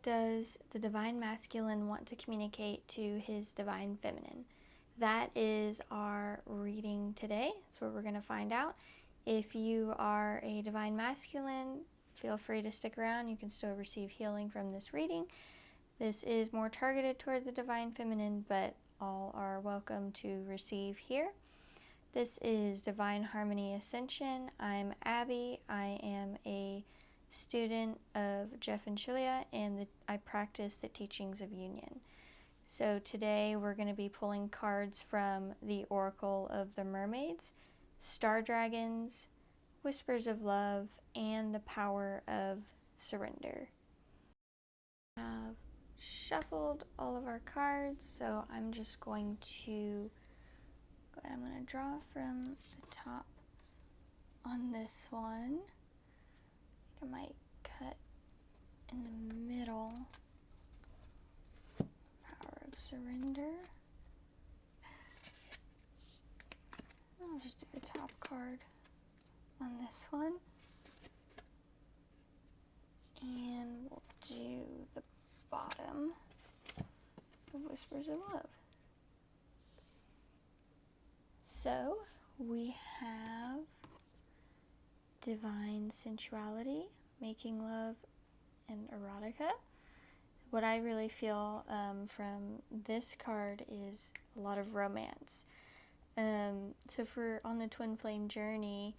What does the divine masculine want to communicate to his divine feminine? That is our reading today. That's what we're going to find out. If you are a divine masculine, feel free to stick around. You can still receive healing from this reading. This is more targeted toward the divine feminine, but all are welcome to receive here. This is Divine Harmony Ascension. I'm Abby. I am a student of Jeff and Shaleia, and I practice the teachings of union. So today we're going to be pulling cards from the Oracle of the Mermaids, Star Dragons, Whispers of Love, and the Power of Surrender. I've shuffled all of our cards, so I'm just going to draw from the top on this one. I think I might cut in the middle. Power of Surrender. I'll just do the top card on this one. And we'll do the bottom of Whispers of Love. So we have divine sensuality, making love, and erotica. What I really feel from this card is a lot of romance. So for on the twin flame journey,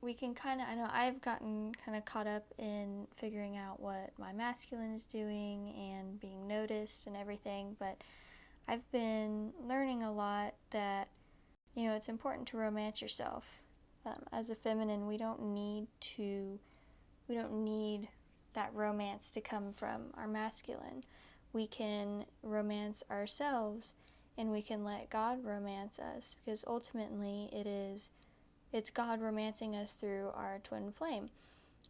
we can kind of, I know I've gotten kind of caught up in figuring out what my masculine is doing and being noticed and everything, but I've been learning a lot that, it's important to romance yourself. As a feminine, we don't need that romance to come from our masculine. We can romance ourselves, and we can let God romance us, because ultimately it's God romancing us through our twin flame.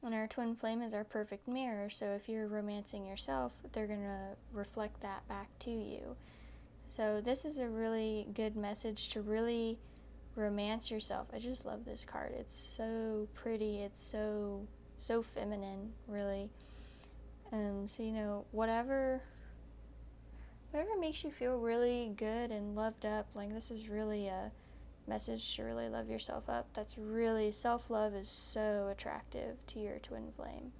And our twin flame is our perfect mirror, so if you're romancing yourself, they're going to reflect that back to you. So this is a really good message to really romance yourself. I just love this card. It's so pretty. It's so feminine, really. So whatever makes you feel really good and loved up, like this is really a message to really love yourself up. That's really, self-love is so attractive to your twin flame.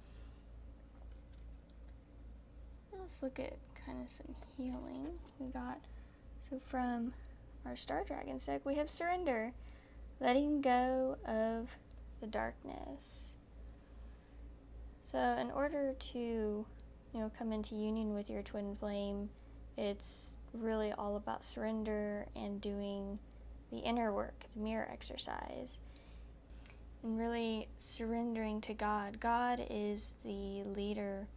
Let's look at kind of some healing we got. So from our Star Dragons deck, we have Surrender, letting go of the darkness. So in order to, come into union with your twin flame, it's really all about surrender and doing the inner work, the mirror exercise, and really surrendering to God. God is the leader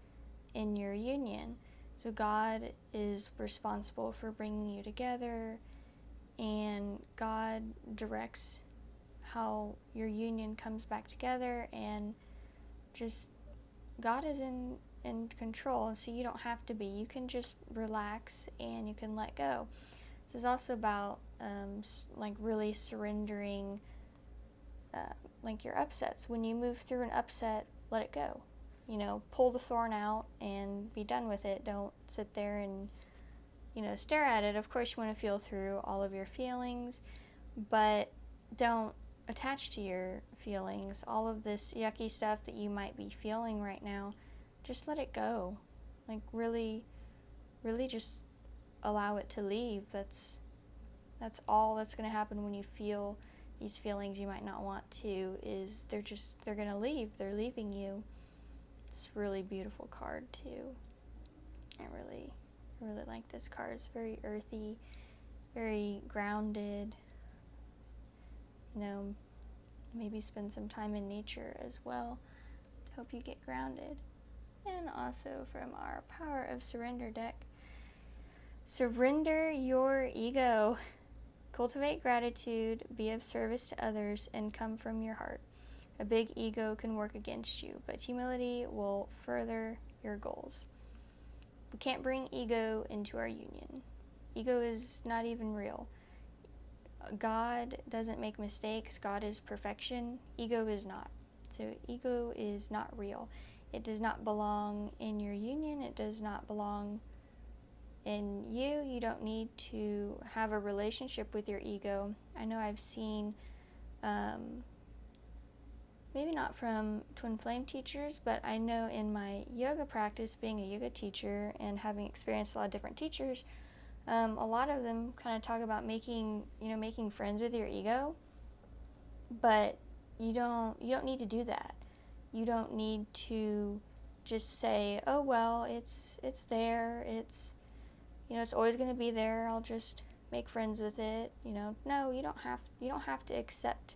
in your union. So God is responsible for bringing you together, and God directs how your union comes back together, and just God is in control, so you don't have to be. You can just relax and you can let go. This is also about really surrendering your upsets. When you move through an upset, let it go. Pull the thorn out and be done with it. Don't sit there and, stare at it. Of course, you want to feel through all of your feelings, but don't attach to your feelings. All of this yucky stuff that you might be feeling right now, just let it go. Really just allow it to leave. That's all that's going to happen when you feel these feelings you might not want to, is they're going to leave. They're leaving you. It's a really beautiful card too. I really like this card. It's very earthy, very grounded. Maybe spend some time in nature as well to help you get grounded. And also from our Power of Surrender deck, surrender your ego. Cultivate gratitude, be of service to others, and come from your heart. A big ego can work against you, but humility will further your goals. We can't bring ego into our union. Ego is not even real. God doesn't make mistakes. God is perfection. Ego is not. So ego is not real. It does not belong in your union. It does not belong in you. You don't need to have a relationship with your ego. I know I've seen, maybe not from twin flame teachers, but I know in my yoga practice, being a yoga teacher and having experienced a lot of different teachers, a lot of them kind of talk about making friends with your ego, but you don't need to do that. You don't need to just say, oh well, it's there, it's always going to be there, I'll just make friends with it. No, you don't have to accept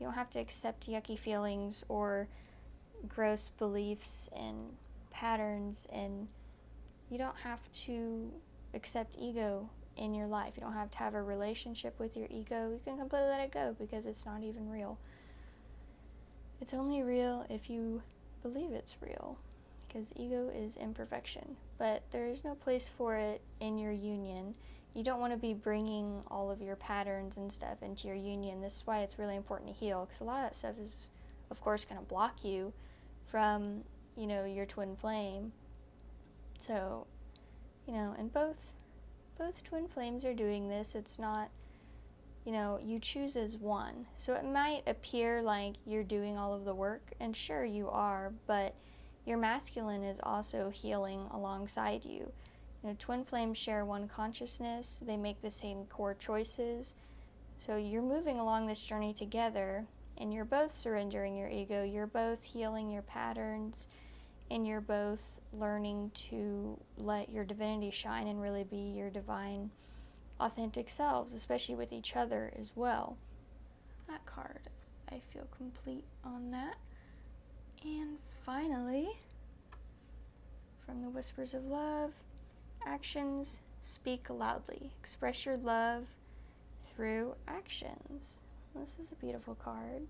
yucky feelings or gross beliefs and patterns, and you don't have to accept ego in your life. You don't have to have a relationship with your ego. You can completely let it go because it's not even real. It's only real if you believe it's real, because ego is imperfection. But there is no place for it in your union. You don't want to be bringing all of your patterns and stuff into your union. This is why it's really important to heal, because a lot of that stuff is, of course, going to block you from, your twin flame. So, and both twin flames are doing this. It's not, you choose as one. So it might appear like you're doing all of the work, and sure you are, but your masculine is also healing alongside you. Twin flames share one consciousness. They make the same core choices. So you're moving along this journey together, and you're both surrendering your ego. You're both healing your patterns, and you're both learning to let your divinity shine and really be your divine, authentic selves, especially with each other as well. That card, I feel complete on that. And finally, from the Whispers of Love, actions speak loudly. Express your love through actions. This is a beautiful card.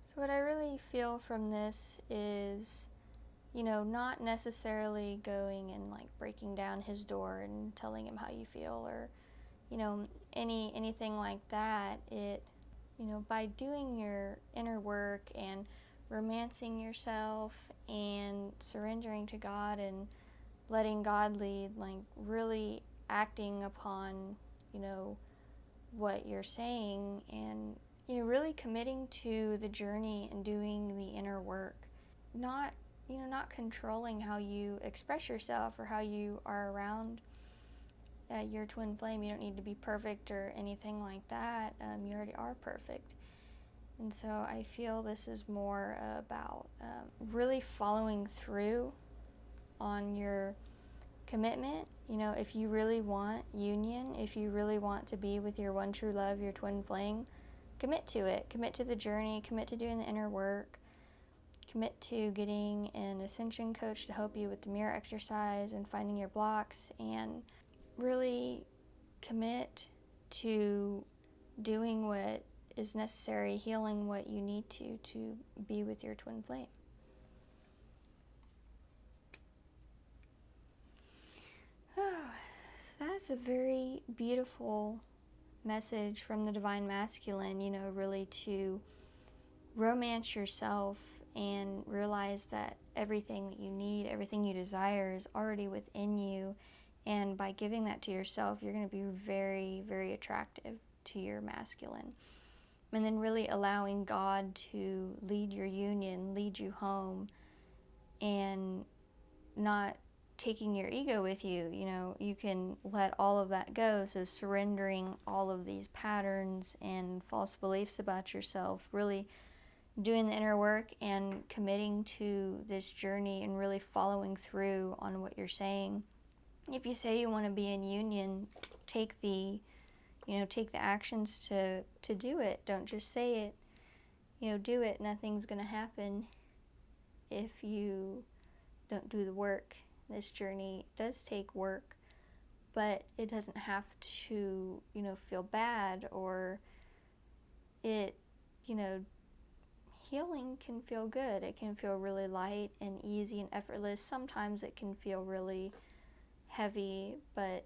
So what I really feel from this is, not necessarily going and like breaking down his door and telling him how you feel, or, anything like that. It, by doing your inner work and romancing yourself and surrendering to God and letting God lead, like really acting upon, what you're saying, and, really committing to the journey and doing the inner work. Not controlling how you express yourself or how you are around your twin flame. You don't need to be perfect or anything like that. You already are perfect. And so I feel this is more about really following through on your commitment. If you really want union, if you really want to be with your one true love, your twin flame, commit to it. Commit to the journey. Commit to doing the inner work. Commit to getting an ascension coach to help you with the mirror exercise and finding your blocks, and really commit to doing what is necessary, healing what you need to be with your twin flame. So that's a very beautiful message from the Divine Masculine, really to romance yourself and realize that everything that you need, everything you desire is already within you. And by giving that to yourself, you're going to be very, very attractive to your masculine. And then really allowing God to lead your union, lead you home, and not taking your ego with you. You can let all of that go. So surrendering all of these patterns and false beliefs about yourself, really doing the inner work and committing to this journey and really following through on what you're saying. If you say you want to be in union, take the actions to do it. Don't just say it. Do it. Nothing's going to happen if you don't do the work. This journey does take work, but it doesn't have to, feel bad, or it, healing can feel good. It can feel really light and easy and effortless. Sometimes it can feel really heavy, but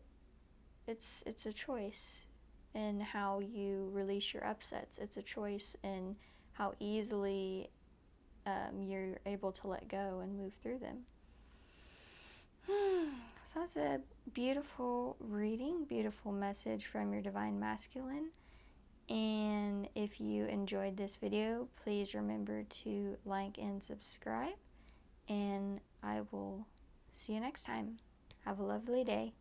it's a choice in how you release your upsets. It's a choice in how easily you're able to let go and move through them. So that's a beautiful reading, beautiful message from your Divine Masculine. And if you enjoyed this video, please remember to like and subscribe. And I will see you next time. Have a lovely day.